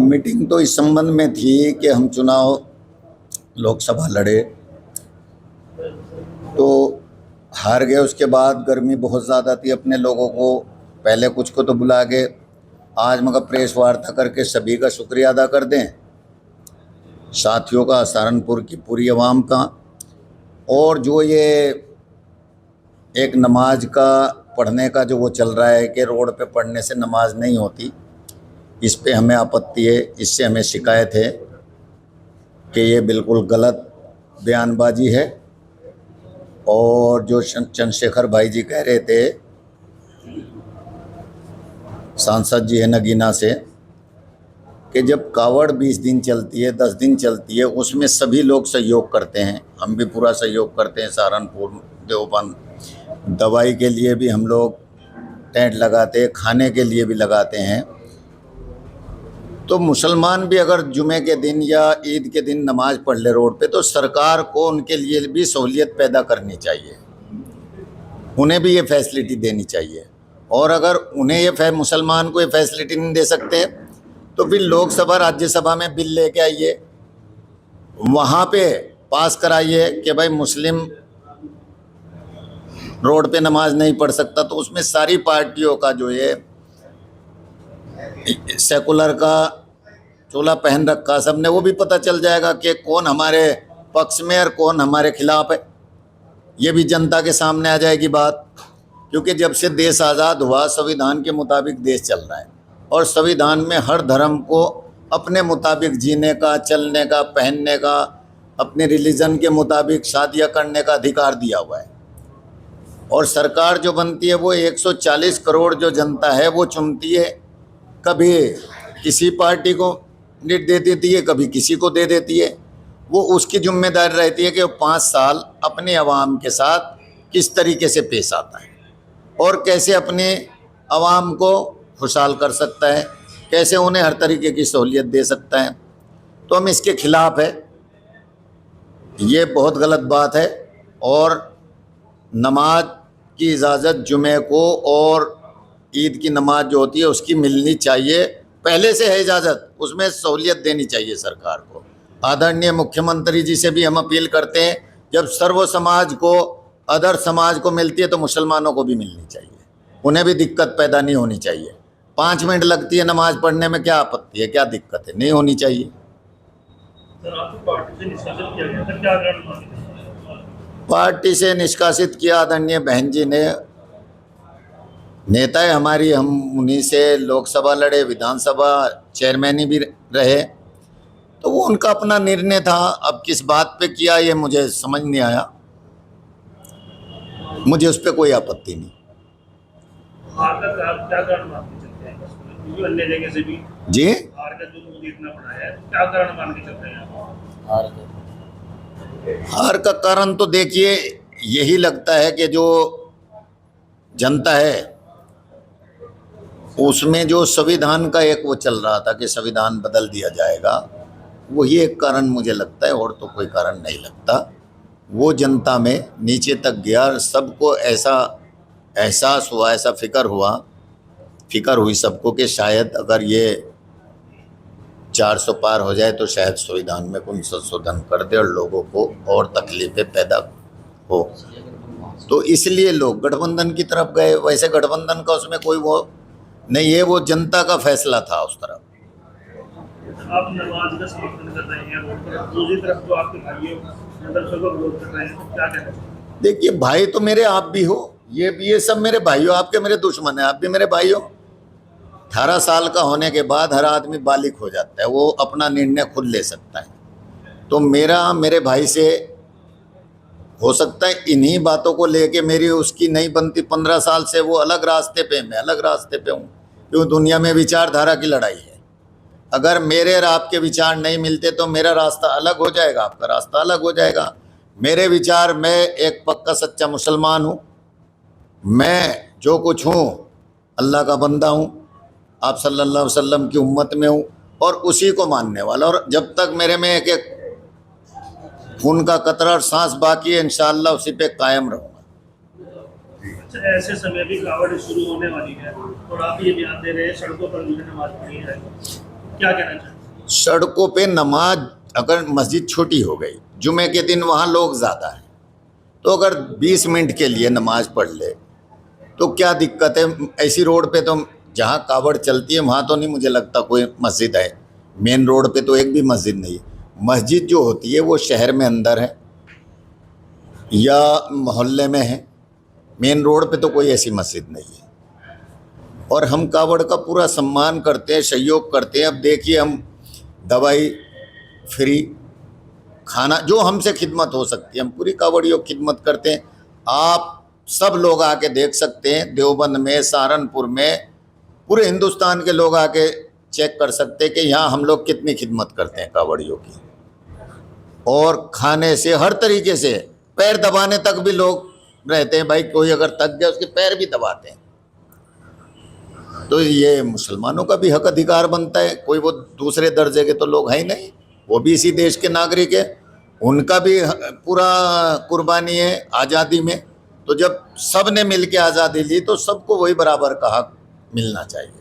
Meeting तो इस संबंध में थी कि हम चुनाव लोकसभा लड़े तो हार गए। उसके बाद गर्मी बहुत ज़्यादा थी, अपने लोगों को पहले कुछ को तो बुला के आज मगर प्रेस वार्ता करके सभी का शुक्रिया अदा कर दें, साथियों का, सहारनपुर की पूरी आवाम का। और जो ये एक नमाज का पढ़ने का जो वो चल रहा है कि रोड पे पढ़ने से नमाज नहीं होती, इस पे हमें आपत्ति है, इससे हमें शिकायत है कि ये बिल्कुल गलत बयानबाजी है। और जो चंद्रशेखर भाई जी कह रहे थे, सांसद जी है नगीना से, कि जब कावड़ 20 दिन चलती है, 10 दिन चलती है, उसमें सभी लोग सहयोग करते हैं, हम भी पूरा सहयोग करते हैं। सहारनपुर, देवबंद, दवाई के लिए भी हम लोग टेंट लगाते हैं, खाने के लिए भी लगाते हैं। तो मुसलमान भी अगर जुमे के दिन या ईद के दिन नमाज पढ़ ले रोड पे, तो सरकार को उनके लिए भी सहूलियत पैदा करनी चाहिए, उन्हें भी ये फैसिलिटी देनी चाहिए। और अगर उन्हें ये मुसलमान को ये फैसिलिटी नहीं दे सकते तो फिर लोकसभा राज्यसभा में बिल लेके आइए, वहाँ पे पास कराइए कि भाई मुस्लिम रोड पे नमाज नहीं पढ़ सकता। तो उसमें सारी पार्टियों का जो ये सेकुलर का चोला पहन रखा सबने, वो भी पता चल जाएगा कि कौन हमारे पक्ष में और कौन हमारे खिलाफ है। ये भी जनता के सामने आ जाएगी बात, क्योंकि जब से देश आज़ाद हुआ संविधान के मुताबिक देश चल रहा है और संविधान में हर धर्म को अपने मुताबिक जीने का, चलने का, पहनने का, अपने रिलीजन के मुताबिक शादियाँ करने का अधिकार दिया हुआ है। और सरकार जो बनती है वो 140 करोड़ जो जनता है वो चुनती है, कभी किसी पार्टी को दे देती है, कभी किसी को दे देती है। वो उसकी जिम्मेदारी रहती है कि वो 5 साल अपने आवाम के साथ किस तरीके से पेश आता है और कैसे अपने आवाम को खुशहाल कर सकता है, कैसे उन्हें हर तरीके की सहूलियत दे सकता है। तो हम इसके खिलाफ है, ये बहुत गलत बात है। और नमाज की इजाज़त जुमे को और ईद की नमाज जो होती है उसकी मिलनी चाहिए, पहले से है इजाज़त, उसमें सहूलियत देनी चाहिए सरकार को। आदरणीय मुख्यमंत्री जी से भी हम अपील करते हैं, जब सर्व समाज को, अदर समाज को मिलती है तो मुसलमानों को भी मिलनी चाहिए, उन्हें भी दिक्कत पैदा नहीं होनी चाहिए। 5 मिनट लगती है नमाज पढ़ने में, क्या आपत्ति है, क्या दिक्कत है, नहीं होनी चाहिए। पार्टी से निष्कासित किया आदरणीय बहन जी ने, नेता है हमारी, हम उन्हीं से लोकसभा लड़े, विधानसभा चेयरमैन भी रहे, तो वो उनका अपना निर्णय था। अब किस बात पे किया ये मुझे समझ नहीं आया, मुझे उस पर कोई आपत्ति नहीं। जी, हार का कारण तो देखिए यही लगता है कि जो जनता है उसमें जो संविधान का एक वो चल रहा था कि संविधान बदल दिया जाएगा, वही एक कारण मुझे लगता है, और तो कोई कारण नहीं लगता। वो जनता में नीचे तक गया, सबको ऐसा एहसास हुआ, ऐसा फिक्र हुई सबको कि शायद अगर ये 400 पार हो जाए तो शायद संविधान में कोई संशोधन कर दे और लोगों को और तकलीफें पैदा हो। तो इसलिए लोग गठबंधन की तरफ गए। वैसे गठबंधन का उसमें कोई वो नहीं है, वो जनता का फैसला था उस तरफ। आप नमाज का समर्थन कर रहे हैं, दूसरी तरफ जो आपके भाई को विरोध कर रहे हैं, तो क्या कहना चाहिए? देखिए, भाई तो मेरे आप भी हो, ये सब मेरे भाई हो, आपके मेरे दुश्मन है, आप भी मेरे भाई हो। 18 साल का होने के बाद हर आदमी बालिग हो जाता है, वो अपना निर्णय खुद ले सकता है। तो मेरे भाई से हो सकता है इन्हीं बातों को लेके मेरी उसकी नहीं बनती। 15 साल से वो अलग रास्ते पे, मैं अलग रास्ते पे हूँ, क्यों दुनिया में विचारधारा की लड़ाई है। अगर मेरे और आपके विचार नहीं मिलते तो मेरा रास्ता अलग हो जाएगा, आपका रास्ता अलग हो जाएगा। मेरे विचार, मैं एक पक्का सच्चा मुसलमान हूँ, मैं जो कुछ हूँ अल्लाह का बंदा हूँ, आप सल्लल्लाहु अलैहि वसल्लम की उम्मत में हूँ और उसी को मानने वाला। और जब तक मेरे में एक खून का कतरा और सांस बाकी है, इंशाअल्लाह उसी पे कायम रहूँगा। अच्छा, ऐसे समय भी कावड़ शुरू होने वाली है और आप ये बयान दे रहे हैं सड़कों पर नमाज पढ़ी है, क्या कहना चाहते हैं? सड़कों पे नमाज, अगर मस्जिद छोटी हो गई, जुमे के दिन वहाँ लोग ज़्यादा हैं, तो अगर 20 मिनट के लिए नमाज पढ़ ले तो क्या दिक्कत है। ऐसी रोड पे तो जहाँ कावड़ चलती है वहाँ तो नहीं मुझे लगता कोई मस्जिद है। मेन रोड पे तो एक भी मस्जिद नहीं है। मस्जिद जो होती है वो शहर में अंदर है या मोहल्ले में है, मेन रोड पे तो कोई ऐसी मस्जिद नहीं है। और हम कावड़ का पूरा सम्मान करते हैं, सहयोग करते हैं। अब देखिए, हम दवाई फ्री, खाना, जो हमसे खिदमत हो सकती है हम पूरी कावड़ियों की खिदमत करते हैं। आप सब लोग आके देख सकते हैं, देवबंद में, सहारनपुर में, पूरे हिंदुस्तान के लोग आके चेक कर सकते हैं कि यहाँ हम लोग कितनी खिदमत करते हैं कावड़ियों की। और खाने से हर तरीके से, पैर दबाने तक भी लोग रहते हैं भाई, कोई अगर थक गया उसके पैर भी दबाते हैं। तो ये मुसलमानों का भी हक अधिकार बनता है, कोई वो दूसरे दर्जे के तो लोग हैं ही नहीं, वो भी इसी देश के नागरिक है, उनका भी पूरा कुर्बानी है आज़ादी में। तो जब सब ने मिल के आज़ादी ली तो सबको वही बराबर का हक मिलना चाहिए।